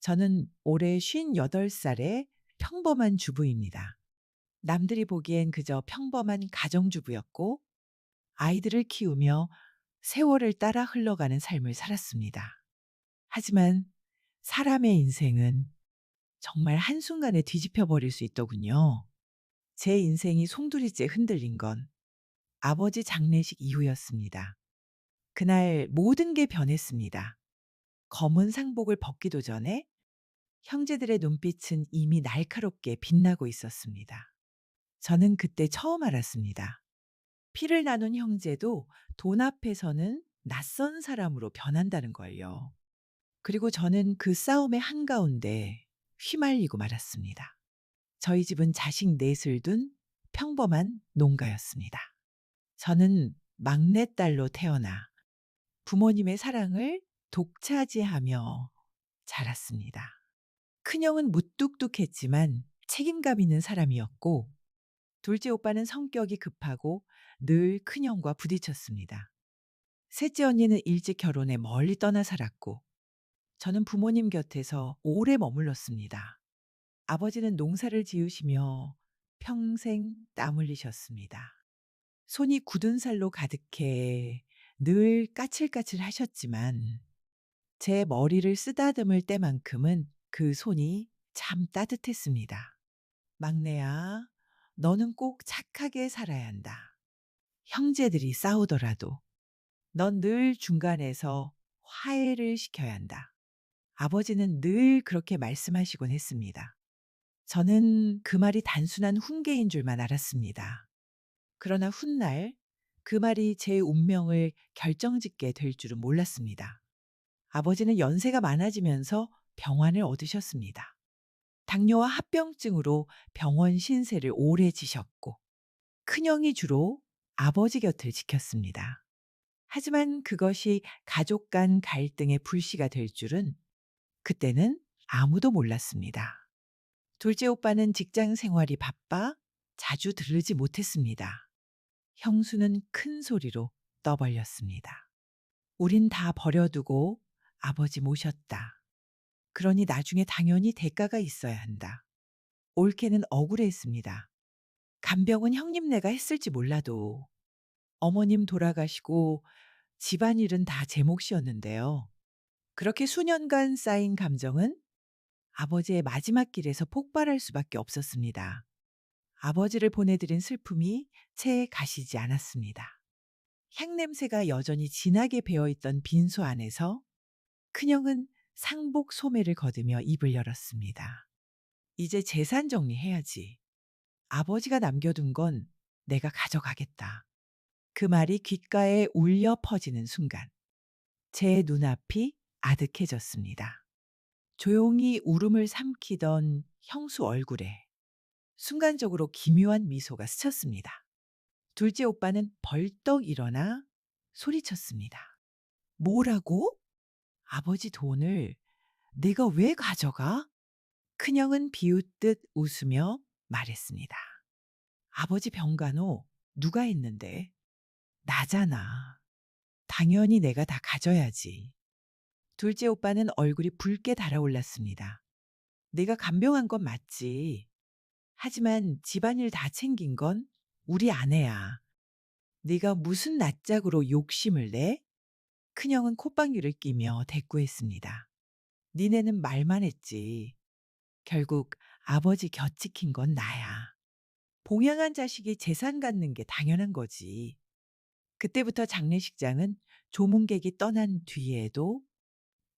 저는 올해 58살의 평범한 주부입니다. 남들이 보기엔 그저 평범한 가정주부였고 아이들을 키우며 세월을 따라 흘러가는 삶을 살았습니다. 하지만 사람의 인생은 정말 한순간에 뒤집혀 버릴 수 있더군요. 제 인생이 송두리째 흔들린 건 아버지 장례식 이후였습니다. 그날 모든 게 변했습니다. 검은 상복을 벗기도 전에 형제들의 눈빛은 이미 날카롭게 빛나고 있었습니다. 저는 그때 처음 알았습니다. 피를 나눈 형제도 돈 앞에서는 낯선 사람으로 변한다는 걸요. 그리고 저는 그 싸움의 한가운데 휘말리고 말았습니다. 저희 집은 자식 넷을 둔 평범한 농가였습니다. 저는 막내딸로 태어나 부모님의 사랑을 독차지하며 자랐습니다. 큰형은 무뚝뚝했지만 책임감 있는 사람이었고 둘째 오빠는 성격이 급하고 늘 큰형과 부딪혔습니다. 셋째 언니는 일찍 결혼해 멀리 떠나 살았고 저는 부모님 곁에서 오래 머물렀습니다. 아버지는 농사를 지으시며 평생 땀 흘리셨습니다. 손이 굳은 살로 가득해 늘 까칠까칠 하셨지만 제 머리를 쓰다듬을 때만큼은 그 손이 참 따뜻했습니다. 막내야, 너는 꼭 착하게 살아야 한다. 형제들이 싸우더라도 넌 늘 중간에서 화해를 시켜야 한다. 아버지는 늘 그렇게 말씀하시곤 했습니다. 저는 그 말이 단순한 훈계인 줄만 알았습니다. 그러나 훗날 그 말이 제 운명을 결정짓게 될 줄은 몰랐습니다. 아버지는 연세가 많아지면서 병환을 얻으셨습니다. 당뇨와 합병증으로 병원 신세를 오래 지셨고 큰형이 주로 아버지 곁을 지켰습니다. 하지만 그것이 가족 간 갈등의 불씨가 될 줄은 그때는 아무도 몰랐습니다. 둘째 오빠는 직장 생활이 바빠 자주 들르지 못했습니다. 형수는 큰 소리로 떠벌렸습니다. 우린 다 버려두고 아버지 모셨다. 그러니 나중에 당연히 대가가 있어야 한다. 올케는 억울해했습니다. 간병은 형님네가 했을지 몰라도 어머님 돌아가시고 집안일은 다 제 몫이었는데요. 그렇게 수년간 쌓인 감정은 아버지의 마지막 길에서 폭발할 수밖에 없었습니다. 아버지를 보내드린 슬픔이 채 가시지 않았습니다. 향냄새가 여전히 진하게 배어있던 빈소 안에서 큰형은 상복 소매를 걷으며 입을 열었습니다. 이제 재산 정리해야지. 아버지가 남겨둔 건 내가 가져가겠다. 그 말이 귓가에 울려 퍼지는 순간 제 눈앞이 아득해졌습니다. 조용히 울음을 삼키던 형수 얼굴에 순간적으로 기묘한 미소가 스쳤습니다. 둘째 오빠는 벌떡 일어나 소리쳤습니다. 뭐라고? 아버지 돈을 내가 왜 가져가? 큰형은 비웃듯 웃으며 말했습니다. 아버지 병간호 누가 했는데? 나잖아. 당연히 내가 다 가져야지. 둘째 오빠는 얼굴이 붉게 달아올랐습니다. 내가 간병한 건 맞지. 하지만 집안일 다 챙긴 건 우리 아내야. 네가 무슨 낯짝으로 욕심을 내? 큰형은 콧방귀를 끼며 대꾸했습니다. 니네는 말만 했지. 결국 아버지 곁 지킨 건 나야. 봉양한 자식이 재산 갖는 게 당연한 거지. 그때부터 장례식장은 조문객이 떠난 뒤에도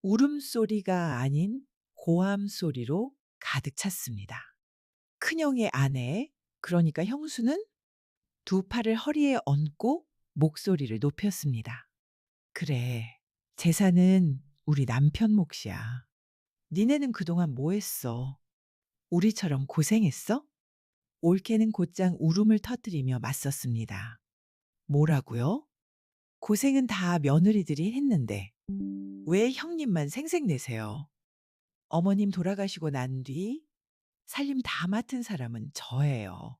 울음소리가 아닌 고함소리로 가득 찼습니다. 큰형의 아내, 그러니까 형수는 두 팔을 허리에 얹고 목소리를 높였습니다. 그래, 재산은 우리 남편 몫이야. 니네는 그동안 뭐 했어? 우리처럼 고생했어? 올케는 곧장 울음을 터뜨리며 맞섰습니다. 뭐라고요? 고생은 다 며느리들이 했는데 왜 형님만 생색내세요? 어머님 돌아가시고 난 뒤 살림 다 맡은 사람은 저예요.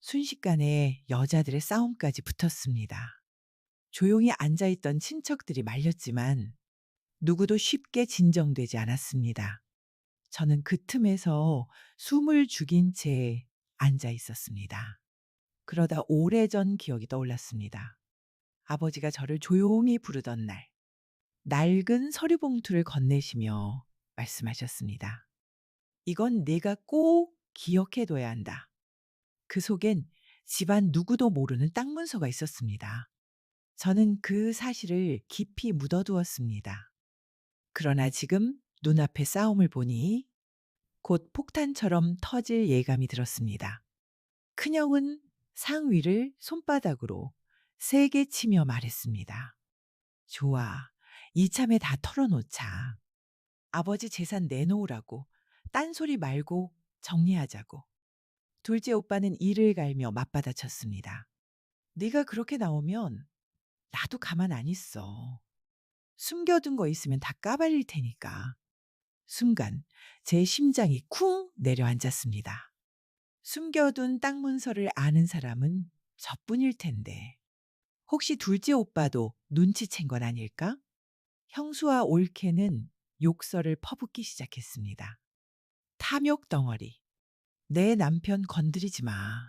순식간에 여자들의 싸움까지 붙었습니다. 조용히 앉아있던 친척들이 말렸지만 누구도 쉽게 진정되지 않았습니다. 저는 그 틈에서 숨을 죽인 채 앉아 있었습니다. 그러다 오래전 기억이 떠올랐습니다. 아버지가 저를 조용히 부르던 날, 낡은 서류 봉투를 건네시며 말씀하셨습니다. 이건 네가 꼭 기억해둬야 한다. 그 속엔 집안 누구도 모르는 땅 문서가 있었습니다. 저는 그 사실을 깊이 묻어두었습니다. 그러나 지금 눈앞의 싸움을 보니 곧 폭탄처럼 터질 예감이 들었습니다. 큰형은 상위를 손바닥으로 세게 치며 말했습니다. 좋아. 이참에 다 털어놓자. 아버지 재산 내놓으라고. 딴소리 말고 정리하자고. 둘째 오빠는 이를 갈며 맞받아쳤습니다. 네가 그렇게 나오면 나도 가만 안 있어. 숨겨둔 거 있으면 다 까발릴 테니까. 순간 제 심장이 쿵 내려앉았습니다. 숨겨둔 땅 문서를 아는 사람은 저뿐일 텐데. 혹시 둘째 오빠도 눈치챈 건 아닐까? 형수와 올케는 욕설을 퍼붓기 시작했습니다. 탐욕 덩어리. 내 남편 건드리지 마.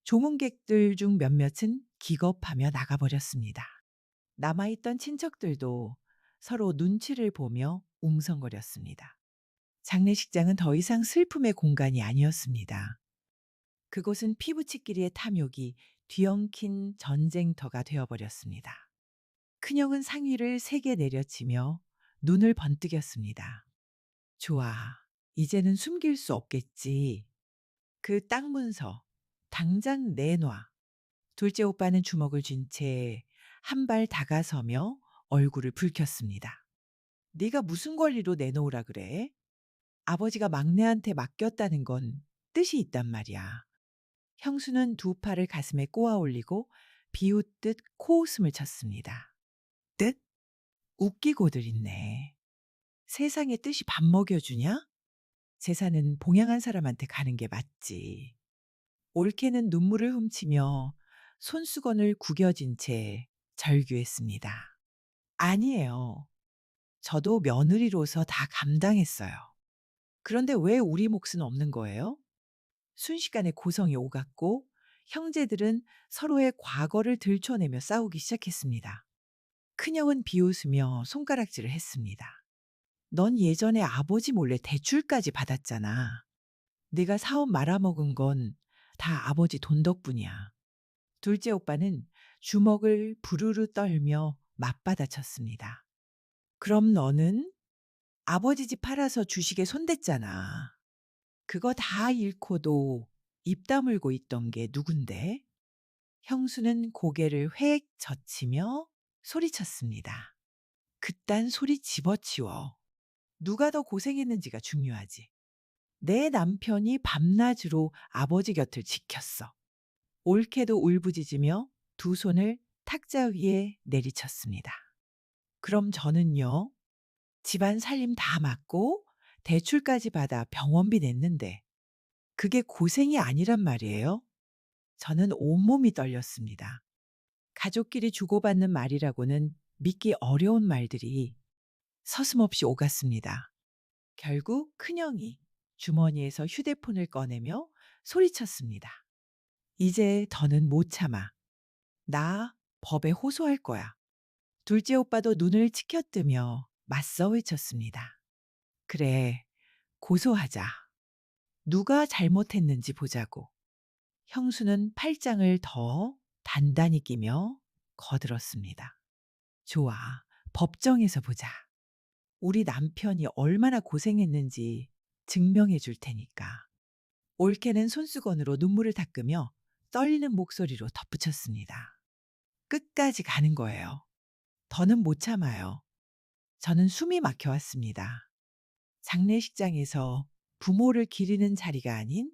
조문객들 중 몇몇은 기겁하며 나가버렸습니다. 남아있던 친척들도 서로 눈치를 보며 웅성거렸습니다. 장례식장은 더 이상 슬픔의 공간이 아니었습니다. 그곳은 피부치끼리의 탐욕이 뒤엉킨 전쟁터가 되어버렸습니다. 큰형은 상의를 세게 내려치며 눈을 번뜩였습니다. 좋아, 이제는 숨길 수 없겠지. 그 땅 문서, 당장 내놔. 둘째 오빠는 주먹을 쥔 채 한 발 다가서며 얼굴을 붉혔습니다. 네가 무슨 권리로 내놓으라 그래? 아버지가 막내한테 맡겼다는 건 뜻이 있단 말이야. 형수는 두 팔을 가슴에 꼬아 올리고 비웃듯 코웃음을 쳤습니다. 뜻? 웃기고들 있네. 세상의 뜻이 밥 먹여주냐? 재산은 봉양한 사람한테 가는 게 맞지. 올케는 눈물을 훔치며 손수건을 구겨진 채 절규했습니다. 아니에요. 저도 며느리로서 다 감당했어요. 그런데 왜 우리 몫은 없는 거예요? 순식간에 고성이 오갔고 형제들은 서로의 과거를 들춰내며 싸우기 시작했습니다. 큰형은 비웃으며 손가락질을 했습니다. 넌 예전에 아버지 몰래 대출까지 받았잖아. 네가 사업 말아먹은 건 다 아버지 돈 덕분이야. 둘째 오빠는 주먹을 부르르 떨며 맞받아쳤습니다. 그럼 너는 아버지 집 팔아서 주식에 손댔잖아. 그거 다 잃고도 입 다물고 있던 게 누군데? 형수는 고개를 획 젖히며 소리쳤습니다. 그딴 소리 집어치워. 누가 더 고생했는지가 중요하지. 내 남편이 밤낮으로 아버지 곁을 지켰어. 올케도 울부짖으며 두 손을 탁자 위에 내리쳤습니다. 그럼 저는요? 집안 살림 다 맡고 대출까지 받아 병원비 냈는데 그게 고생이 아니란 말이에요? 저는 온몸이 떨렸습니다. 가족끼리 주고받는 말이라고는 믿기 어려운 말들이 서슴없이 오갔습니다. 결국 큰형이 주머니에서 휴대폰을 꺼내며 소리쳤습니다. 이제 더는 못 참아. 나 법에 호소할 거야. 둘째 오빠도 눈을 치켜뜨며 맞서 외쳤습니다. 그래, 고소하자. 누가 잘못했는지 보자고. 형수는 팔짱을 더 단단히 끼며 거들었습니다. 좋아, 법정에서 보자. 우리 남편이 얼마나 고생했는지 증명해 줄 테니까. 올케는 손수건으로 눈물을 닦으며 떨리는 목소리로 덧붙였습니다. 끝까지 가는 거예요. 더는 못 참아요. 저는 숨이 막혀왔습니다. 장례식장에서 부모를 기리는 자리가 아닌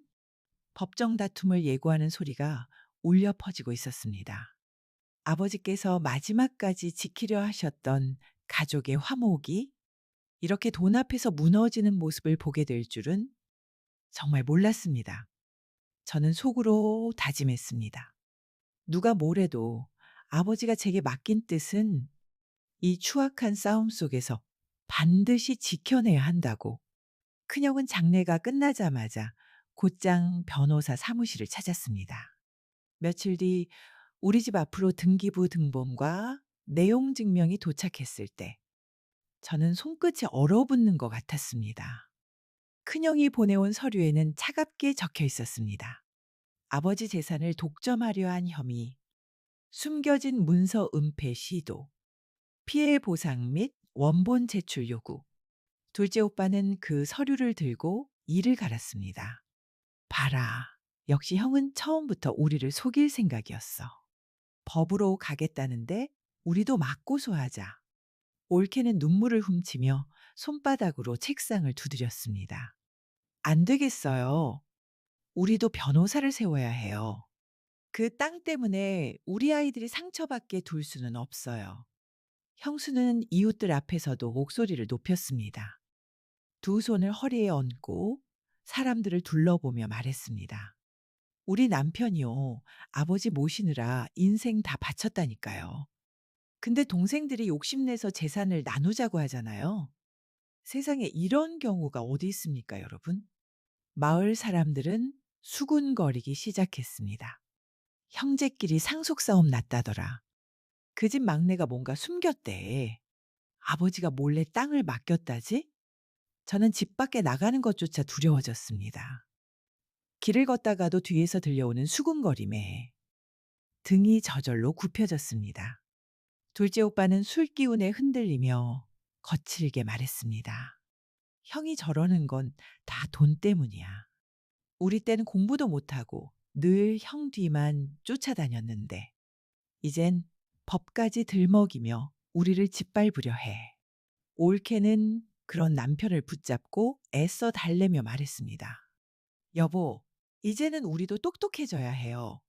법정 다툼을 예고하는 소리가 울려 퍼지고 있었습니다. 아버지께서 마지막까지 지키려 하셨던 가족의 화목이 이렇게 돈 앞에서 무너지는 모습을 보게 될 줄은 정말 몰랐습니다. 저는 속으로 다짐했습니다. 누가 뭐래도 아버지가 제게 맡긴 뜻은 이 추악한 싸움 속에서 반드시 지켜내야 한다고. 큰형은 장례가 끝나자마자 곧장 변호사 사무실을 찾았습니다. 며칠 뒤 우리 집 앞으로 등기부 등본과 내용 증명이 도착했을 때 저는 손끝이 얼어붙는 것 같았습니다. 큰형이 보내온 서류에는 차갑게 적혀 있었습니다. 아버지 재산을 독점하려 한 혐의, 숨겨진 문서 은폐 시도, 피해 보상 및 원본 제출 요구. 둘째 오빠는 그 서류를 들고 이를 갈았습니다. 봐라. 역시 형은 처음부터 우리를 속일 생각이었어. 법으로 가겠다는데 우리도 맞고소하자. 올케는 눈물을 훔치며 손바닥으로 책상을 두드렸습니다. 안 되겠어요. 우리도 변호사를 세워야 해요. 그 땅 때문에 우리 아이들이 상처받게 둘 수는 없어요. 형수는 이웃들 앞에서도 목소리를 높였습니다. 두 손을 허리에 얹고 사람들을 둘러보며 말했습니다. 우리 남편이요. 아버지 모시느라 인생 다 바쳤다니까요. 근데 동생들이 욕심내서 재산을 나누자고 하잖아요. 세상에 이런 경우가 어디 있습니까, 여러분? 마을 사람들은 수군거리기 시작했습니다. 형제끼리 상속싸움 났다더라. 그 집 막내가 뭔가 숨겼대. 아버지가 몰래 땅을 맡겼다지? 저는 집 밖에 나가는 것조차 두려워졌습니다. 길을 걷다가도 뒤에서 들려오는 수군거림에 등이 저절로 굽혀졌습니다. 둘째 오빠는 술 기운에 흔들리며 거칠게 말했습니다. 형이 저러는 건 다 돈 때문이야. 우리 때는 공부도 못하고 늘 형 뒤만 쫓아다녔는데 이젠 법까지 들먹이며 우리를 짓밟으려 해. 올케는 그런 남편을 붙잡고 애써 달래며 말했습니다. 여보, 이제는 우리도 똑똑해져야 해요.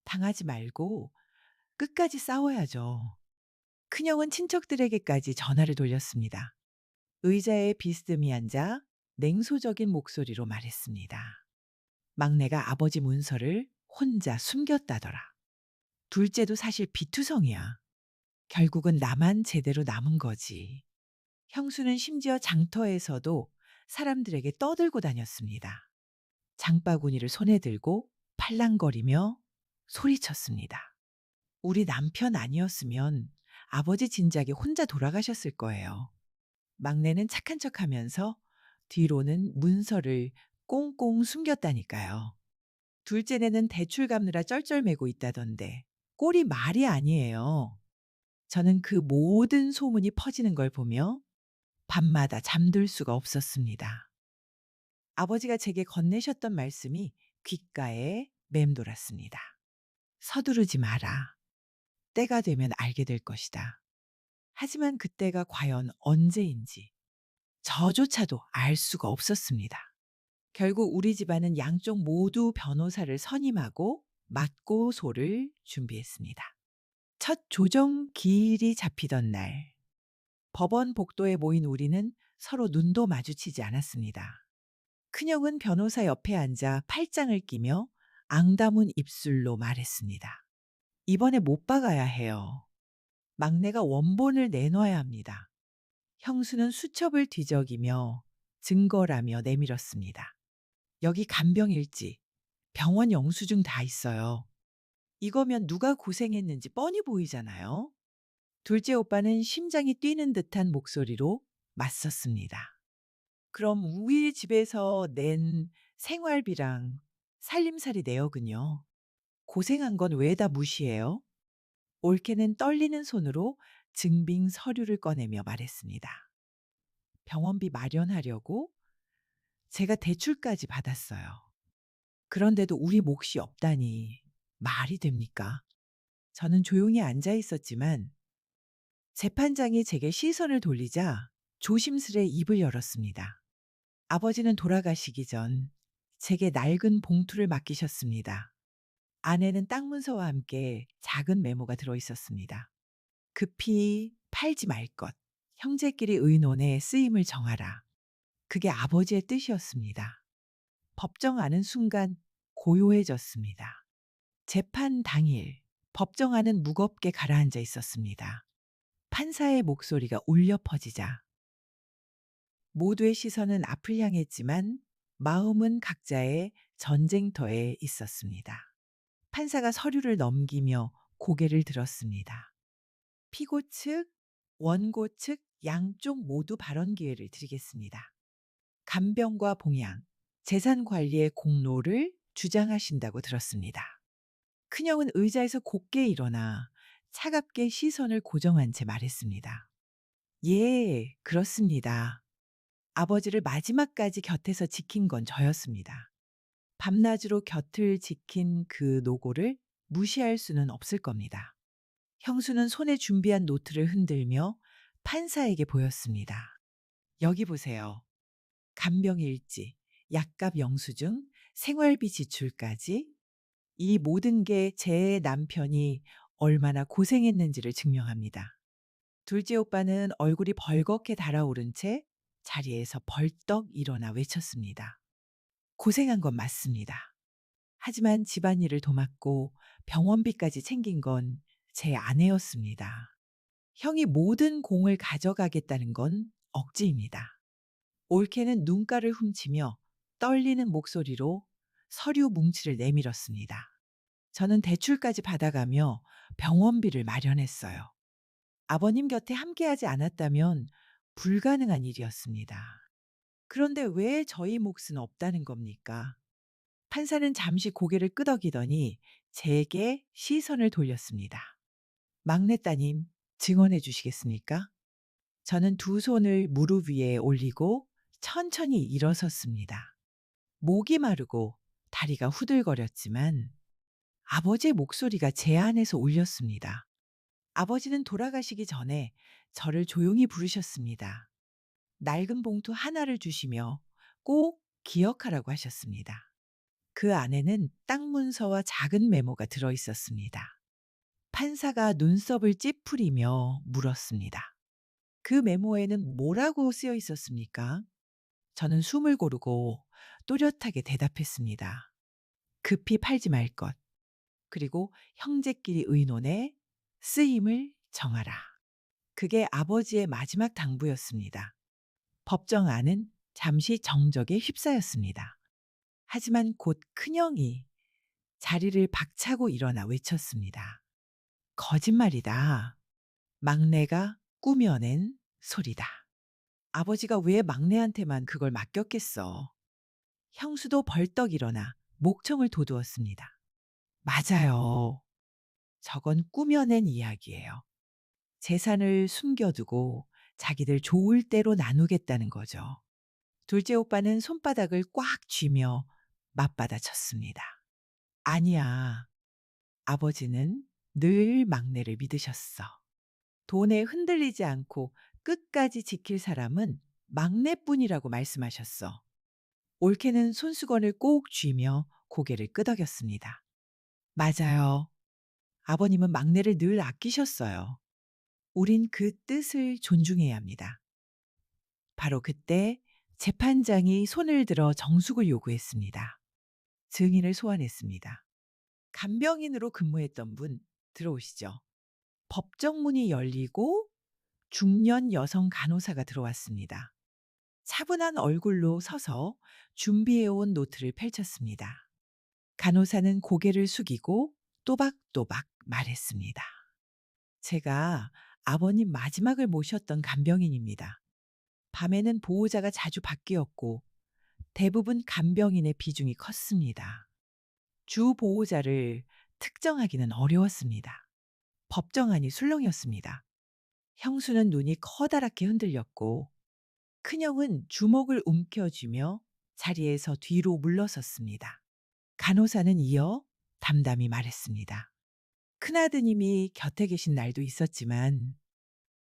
당하지 말고 끝까지 싸워야죠. 큰형은 친척들에게까지 전화를 돌렸습니다. 의자에 비스듬히 앉아 냉소적인 목소리로 말했습니다. 막내가 아버지 문서를 혼자 숨겼다더라. 둘째도 사실 비투성이야. 결국은 나만 제대로 남은 거지. 형수는 심지어 장터에서도 사람들에게 떠들고 다녔습니다. 장바구니를 손에 들고 팔랑거리며 소리쳤습니다. 우리 남편 아니었으면 아버지 진작에 혼자 돌아가셨을 거예요. 막내는 착한 척하면서 뒤로는 문서를 꽁꽁 숨겼다니까요. 둘째네는 대출 갚느라 쩔쩔매고 있다던데 꼴이 말이 아니에요. 저는 그 모든 소문이 퍼지는 걸 보며 밤마다 잠들 수가 없었습니다. 아버지가 제게 건네셨던 말씀이 귓가에 맴돌았습니다. 서두르지 마라. 때가 되면 알게 될 것이다. 하지만 그때가 과연 언제인지 저조차도 알 수가 없었습니다. 결국 우리 집안은 양쪽 모두 변호사를 선임하고 맞고소를 준비했습니다. 첫 조정 기일이 잡히던 날, 법원 복도에 모인 우리는 서로 눈도 마주치지 않았습니다. 큰형은 변호사 옆에 앉아 팔짱을 끼며 앙다문 입술로 말했습니다. 이번에 못 박아야 해요. 막내가 원본을 내놔야 합니다. 형수는 수첩을 뒤적이며 증거라며 내밀었습니다. 여기 간병일지, 병원 영수증 다 있어요. 이거면 누가 고생했는지 뻔히 보이잖아요. 둘째 오빠는 심장이 뛰는 듯한 목소리로 맞섰습니다. 그럼 우리 집에서 낸 생활비랑 살림살이 내역은요. 고생한 건 왜 다 무시해요? 올케는 떨리는 손으로 증빙 서류를 꺼내며 말했습니다. 병원비 마련하려고 제가 대출까지 받았어요. 그런데도 우리 몫이 없다니 말이 됩니까? 저는 조용히 앉아 있었지만 재판장이 제게 시선을 돌리자 조심스레 입을 열었습니다. 아버지는 돌아가시기 전 제게 낡은 봉투를 맡기셨습니다. 안에는 땅 문서와 함께 작은 메모가 들어 있었습니다. 급히 팔지 말 것, 형제끼리 의논해 쓰임을 정하라. 그게 아버지의 뜻이었습니다. 법정하는 순간 고요해졌습니다. 재판 당일 법정안은 무겁게 가라앉아 있었습니다. 판사의 목소리가 울려 퍼지자 모두의 시선은 앞을 향했지만 마음은 각자의 전쟁터에 있었습니다. 판사가 서류를 넘기며 고개를 들었습니다. 피고 측, 원고 측 양쪽 모두 발언 기회를 드리겠습니다. 간병과 봉양, 재산 관리의 공로를 주장하신다고 들었습니다. 큰형은 의자에서 곧게 일어나 차갑게 시선을 고정한 채 말했습니다. 예, 그렇습니다. 아버지를 마지막까지 곁에서 지킨 건 저였습니다. 밤낮으로 곁을 지킨 그 노고를 무시할 수는 없을 겁니다. 형수는 손에 준비한 노트를 흔들며 판사에게 보였습니다. 여기 보세요. 간병일지, 약값 영수증, 생활비 지출까지 이 모든 게 제 남편이 얼마나 고생했는지를 증명합니다. 둘째 오빠는 얼굴이 벌겋게 달아오른 채 자리에서 벌떡 일어나 외쳤습니다. 고생한 건 맞습니다. 하지만 집안일을 도맡고 병원비까지 챙긴 건 제 아내였습니다. 형이 모든 공을 가져가겠다는 건 억지입니다. 올케는 눈가를 훔치며 떨리는 목소리로 서류 뭉치를 내밀었습니다. 저는 대출까지 받아가며 병원비를 마련했어요. 아버님 곁에 함께하지 않았다면 불가능한 일이었습니다. 그런데 왜 저희 몫은 없다는 겁니까? 판사는 잠시 고개를 끄덕이더니 제게 시선을 돌렸습니다. 막내 따님, 증언해 주시겠습니까? 저는 두 손을 무릎 위에 올리고 천천히 일어섰습니다. 목이 마르고 다리가 후들거렸지만 아버지의 목소리가 제 안에서 울렸습니다. 아버지는 돌아가시기 전에 저를 조용히 부르셨습니다. 낡은 봉투 하나를 주시며 꼭 기억하라고 하셨습니다. 그 안에는 땅 문서와 작은 메모가 들어 있었습니다. 판사가 눈썹을 찌푸리며 물었습니다. 그 메모에는 뭐라고 쓰여 있었습니까? 저는 숨을 고르고 또렷하게 대답했습니다. 급히 팔지 말 것, 그리고 형제끼리 의논해 쓰임을 정하라. 그게 아버지의 마지막 당부였습니다. 법정 안은 잠시 정적에 휩싸였습니다. 하지만 곧 큰형이 자리를 박차고 일어나 외쳤습니다. 거짓말이다. 막내가 꾸며낸 소리다. 아버지가 왜 막내한테만 그걸 맡겼겠어. 형수도 벌떡 일어나 목청을 돋우었습니다. 맞아요. 저건 꾸며낸 이야기예요. 재산을 숨겨두고 자기들 좋을 대로 나누겠다는 거죠. 둘째 오빠는 손바닥을 꽉 쥐며 맞받아쳤습니다. 아니야. 아버지는 늘 막내를 믿으셨어. 돈에 흔들리지 않고 끝까지 지킬 사람은 막내뿐이라고 말씀하셨어. 올케는 손수건을 꼭 쥐며 고개를 끄덕였습니다. 맞아요. 아버님은 막내를 늘 아끼셨어요. 우린 그 뜻을 존중해야 합니다. 바로 그때 재판장이 손을 들어 정숙을 요구했습니다. 증인을 소환했습니다. 간병인으로 근무했던 분 들어오시죠. 법정문이 열리고 중년 여성 간호사가 들어왔습니다. 차분한 얼굴로 서서 준비해온 노트를 펼쳤습니다. 간호사는 고개를 숙이고 또박또박 말했습니다. 제가 아버님 마지막을 모셨던 간병인입니다. 밤에는 보호자가 자주 바뀌었고 대부분 간병인의 비중이 컸습니다. 주 보호자를 특정하기는 어려웠습니다. 법정안이 술렁이었습니다. 형수는 눈이 커다랗게 흔들렸고 큰형은 주먹을 움켜쥐며 자리에서 뒤로 물러섰습니다. 간호사는 이어 담담히 말했습니다. 큰아드님이 곁에 계신 날도 있었지만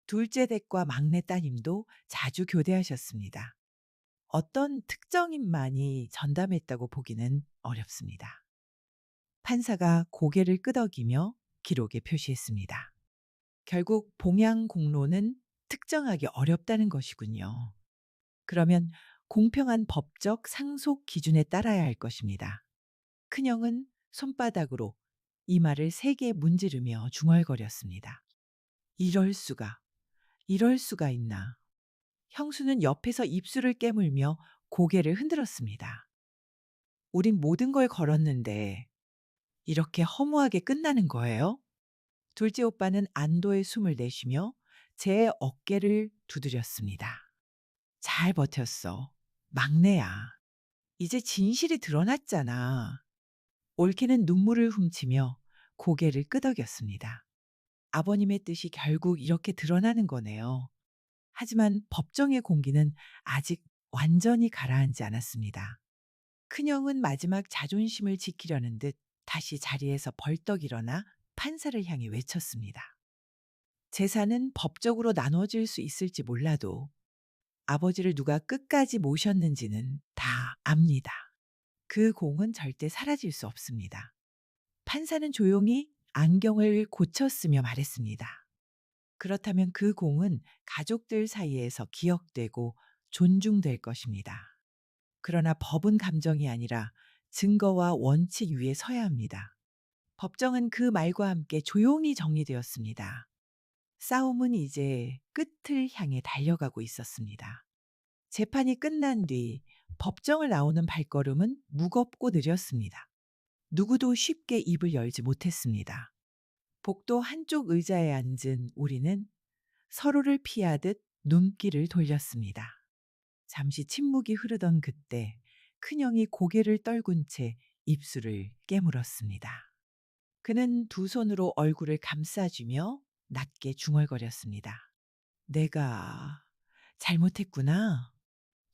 둘째 댁과 막내 따님도 자주 교대하셨습니다. 어떤 특정인만이 전담했다고 보기는 어렵습니다. 판사가 고개를 끄덕이며 기록에 표시했습니다. 결국 봉양 공로는 특정하기 어렵다는 것이군요. 그러면 공평한 법적 상속 기준에 따라야 할 것입니다. 큰형은 손바닥으로 이마를 세게 문지르며 중얼거렸습니다. 이럴 수가 있나. 형수는 옆에서 입술을 깨물며 고개를 흔들었습니다. 우린 모든 걸 걸었는데 이렇게 허무하게 끝나는 거예요? 둘째 오빠는 안도의 숨을 내쉬며 제 어깨를 두드렸습니다. 잘 버텼어. 막내야. 이제 진실이 드러났잖아. 올케는 눈물을 훔치며 고개를 끄덕였습니다. 아버님의 뜻이 결국 이렇게 드러나는 거네요. 하지만 법정의 공기는 아직 완전히 가라앉지 않았습니다. 큰형은 마지막 자존심을 지키려는 듯 다시 자리에서 벌떡 일어나 판사를 향해 외쳤습니다. 재산은 법적으로 나눠질 수 있을지 몰라도 아버지를 누가 끝까지 모셨는지는 다 압니다. 그 공은 절대 사라질 수 없습니다. 판사는 조용히 안경을 고쳤으며 말했습니다. 그렇다면 그 공은 가족들 사이에서 기억되고 존중될 것입니다. 그러나 법은 감정이 아니라 증거와 원칙 위에 서야 합니다. 법정은 그 말과 함께 조용히 정리되었습니다. 싸움은 이제 끝을 향해 달려가고 있었습니다. 재판이 끝난 뒤 법정을 나오는 발걸음은 무겁고 느렸습니다. 누구도 쉽게 입을 열지 못했습니다. 복도 한쪽 의자에 앉은 우리는 서로를 피하듯 눈길을 돌렸습니다. 잠시 침묵이 흐르던 그때 큰형이 고개를 떨군 채 입술을 깨물었습니다. 그는 두 손으로 얼굴을 감싸주며 낮게 중얼거렸습니다. 내가 잘못했구나.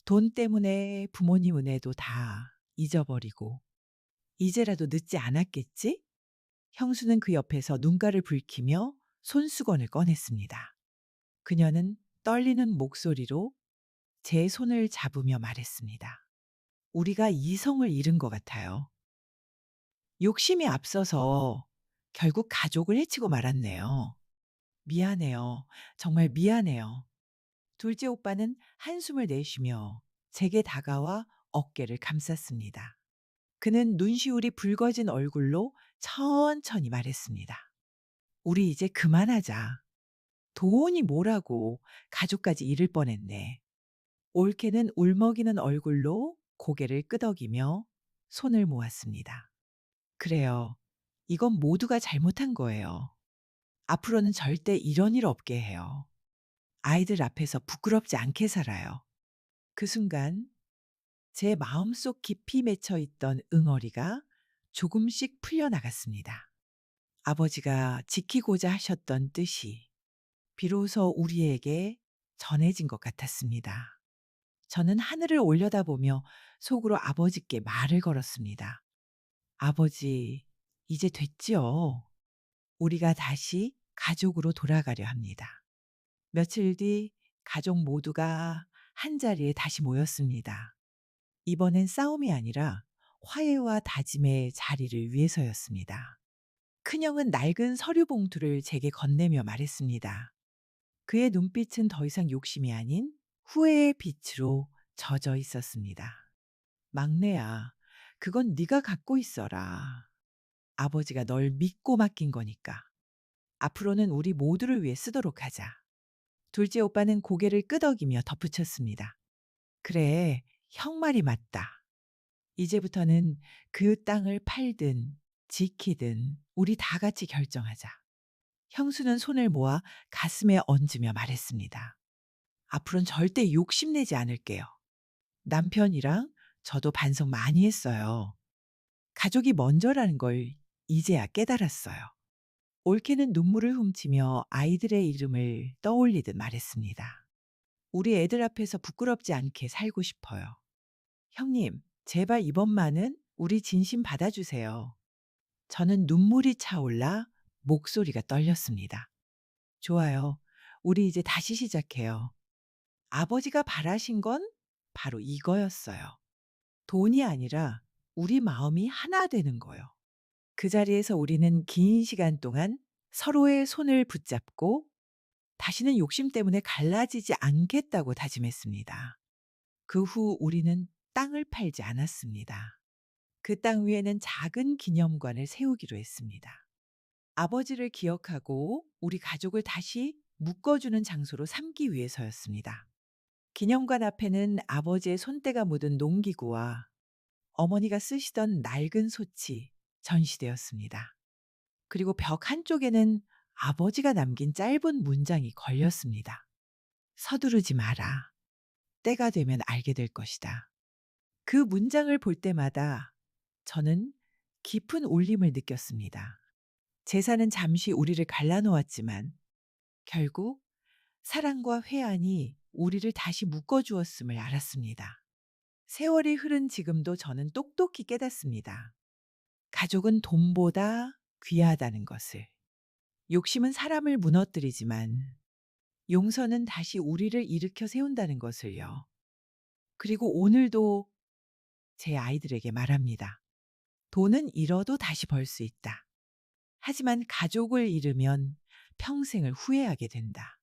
돈 때문에 부모님 은혜도 다 잊어버리고 이제라도 늦지 않았겠지? 형수는 그 옆에서 눈가를 붉히며 손수건을 꺼냈습니다. 그녀는 떨리는 목소리로 제 손을 잡으며 말했습니다. 우리가 이성을 잃은 것 같아요. 욕심이 앞서서 결국 가족을 해치고 말았네요. 미안해요. 정말 미안해요. 둘째 오빠는 한숨을 내쉬며 제게 다가와 어깨를 감쌌습니다. 그는 눈시울이 붉어진 얼굴로 천천히 말했습니다. 우리 이제 그만하자. 돈이 뭐라고 가족까지 잃을 뻔했네. 올케는 울먹이는 얼굴로 고개를 끄덕이며 손을 모았습니다. 그래요. 이건 모두가 잘못한 거예요. 앞으로는 절대 이런 일 없게 해요. 아이들 앞에서 부끄럽지 않게 살아요. 그 순간 제 마음속 깊이 맺혀 있던 응어리가 조금씩 풀려나갔습니다. 아버지가 지키고자 하셨던 뜻이 비로소 우리에게 전해진 것 같았습니다. 저는 하늘을 올려다보며 속으로 아버지께 말을 걸었습니다. 아버지, 이제 됐지요. 우리가 다시 가족으로 돌아가려 합니다. 며칠 뒤 가족 모두가 한자리에 다시 모였습니다. 이번엔 싸움이 아니라 화해와 다짐의 자리를 위해서였습니다. 큰형은 낡은 서류 봉투를 제게 건네며 말했습니다. 그의 눈빛은 더 이상 욕심이 아닌 후회의 빛으로 젖어 있었습니다. 막내야, 그건 네가 갖고 있어라. 아버지가 널 믿고 맡긴 거니까. 앞으로는 우리 모두를 위해 쓰도록 하자. 둘째 오빠는 고개를 끄덕이며 덧붙였습니다. 그래, 형 말이 맞다. 이제부터는 그 땅을 팔든 지키든 우리 다 같이 결정하자. 형수는 손을 모아 가슴에 얹으며 말했습니다. 앞으로는 절대 욕심내지 않을게요. 남편이랑 저도 반성 많이 했어요. 가족이 먼저라는 걸 이제야 깨달았어요. 올케는 눈물을 훔치며 아이들의 이름을 떠올리듯 말했습니다. 우리 애들 앞에서 부끄럽지 않게 살고 싶어요. 형님, 제발 이번만은 우리 진심 받아주세요. 저는 눈물이 차올라 목소리가 떨렸습니다. 좋아요. 우리 이제 다시 시작해요. 아버지가 바라신 건 바로 이거였어요. 돈이 아니라 우리 마음이 하나 되는 거요. 그 자리에서 우리는 긴 시간 동안 서로의 손을 붙잡고 다시는 욕심 때문에 갈라지지 않겠다고 다짐했습니다. 그 후 우리는 땅을 팔지 않았습니다. 그 땅 위에는 작은 기념관을 세우기로 했습니다. 아버지를 기억하고 우리 가족을 다시 묶어주는 장소로 삼기 위해서였습니다. 기념관 앞에는 아버지의 손때가 묻은 농기구와 어머니가 쓰시던 낡은 소치 전시되었습니다. 그리고 벽 한쪽에는 아버지가 남긴 짧은 문장이 걸렸습니다. 서두르지 마라. 때가 되면 알게 될 것이다. 그 문장을 볼 때마다 저는 깊은 울림을 느꼈습니다. 제사는 잠시 우리를 갈라놓았지만 결국 사랑과 회한이 우리를 다시 묶어주었음을 알았습니다. 세월이 흐른 지금도 저는 똑똑히 깨닫습니다. 가족은 돈보다 귀하다는 것을. 욕심은 사람을 무너뜨리지만 용서는 다시 우리를 일으켜 세운다는 것을요. 그리고 오늘도 제 아이들에게 말합니다. 돈은 잃어도 다시 벌 수 있다. 하지만 가족을 잃으면 평생을 후회하게 된다.